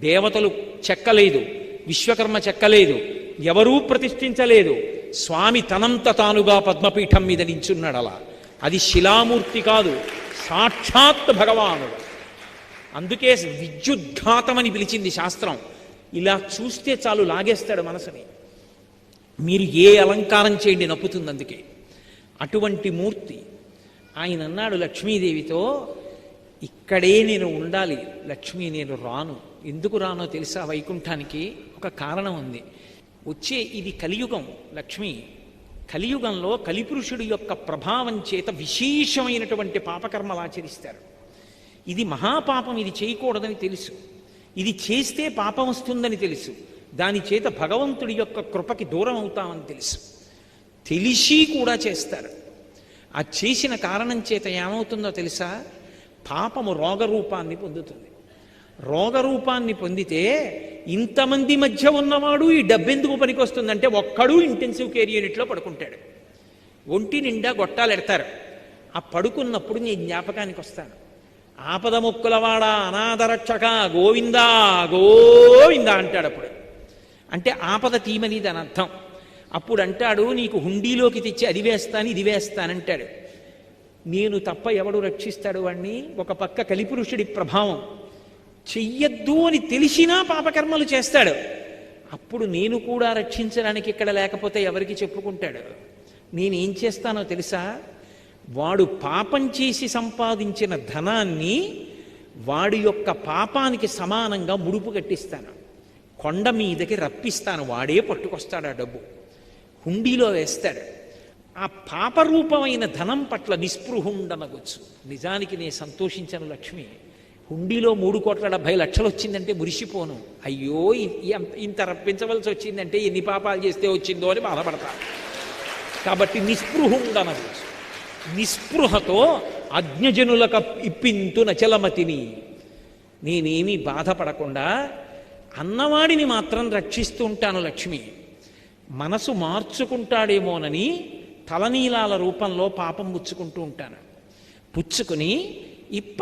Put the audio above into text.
దేవతలు చెక్కలేదు, విశ్వకర్మ చెక్కలేదు, ఎవరూ ప్రతిష్ఠించలేదు. స్వామి తనంత తానుగా పద్మపీఠం మీద నించున్నాడు. అలా అది శిలామూర్తి కాదు, సాక్షాత్ భగవానుడు. అందుకే విద్యుద్ఘాతమని పిలిచింది శాస్త్రం. ఇలా చూస్తే చాలు లాగేస్తాడు మనసుని. మీరు ఏ అలంకారం చేయండి నప్పుతుంది. అందుకే అటువంటి మూర్తి. ఆయన అన్నాడు లక్ష్మీదేవితో, ఇక్కడే నేను ఉండాలి లక్ష్మీ, నేను రాను. ఎందుకు రానో తెలుసా? వైకుంఠానికి ఒక కారణం ఉంది. ఇది కలియుగం లక్ష్మి. కలియుగంలో కలిపురుషుడి యొక్క ప్రభావం చేత విశేషమైనటువంటి పాపకర్మలు ఆచరిస్తారు. ఇది మహాపాపం, ఇది చేయకూడదని తెలుసు, ఇది చేస్తే పాపం వస్తుందని తెలుసు, దాని చేత భగవంతుడి యొక్క కృపకి దూరం అవుతామని తెలుసు, తెలిసి కూడా చేస్తారు. ఆ చేసిన కారణం చేత ఏమవుతుందో తెలుసా? పాపము రోగరూపాన్ని పొందుతుంది. రోగరూపాన్ని పొందితే ఇంతమంది మధ్య ఉన్నవాడు ఈ డబ్బెందుకు పనికొస్తుందంటే ఒక్కడు ఇంటెన్సివ్ కేర్ యూనిట్లో పడుకుంటాడు. ఒంటి నిండా గొట్టాలు ఎడతారు. ఆ పడుకున్నప్పుడు నీ జ్ఞాపకానికి వస్తాను. ఆపద మొక్కులవాడ అనాథరక్షక గోవిందా గోవిందా అంటాడు. అప్పుడు అంటే ఆపద తీమని దాని అర్థం. అప్పుడు అంటాడు, నీకు హుండీలోకి తెచ్చి అది వేస్తాను ఇది వేస్తానంటాడు. నేను తప్ప ఎవడు రక్షిస్తాడు వాణ్ణి? ఒక పక్క కలిపురుషుడి ప్రభావం, చెయ్యొద్దు అని తెలిసినా పాపకర్మలు చేస్తాడు. అప్పుడు నేను కూడా రక్షించడానికి ఇక్కడ లేకపోతే ఎవరికి చెప్పుకుంటాడు? నేనేం చేస్తానో తెలుసా? వాడు పాపం చేసి సంపాదించిన ధనాన్ని వాడి యొక్క పాపానికి సమానంగా ముడుపు కట్టిస్తాను, కొండ మీదకి రప్పిస్తాను, వాడే పట్టుకొస్తాడు ఆ డబ్బు, హుండీలో వేస్తాడు. ఆ పాపరూపమైన ధనం పట్ల నిస్పృహుండనగొచ్చు. నిజానికి నేను సంతోషించను లక్ష్మి. హుండీలో 3,70,00,000 వచ్చిందంటే మురిసిపోను. అయ్యో ఇంత రప్పించవలసి వచ్చిందంటే ఎన్ని పాపాలు చేస్తే వచ్చిందో అని బాధపడతా. కాబట్టి నిస్పృహుండనగొచ్చు. నిస్పృహతో అజ్ఞజనులకు ఇప్పింతు నచలమతిని. నేనేమీ బాధపడకుండా అన్నవాడిని మాత్రం రక్షిస్తూ ఉంటాను లక్ష్మి. మనసు మార్చుకుంటాడేమోనని తలనీలాల రూపంలో పాపం పుచ్చుకుంటూ ఉంటాను. పుచ్చుకుని ఇప్పటి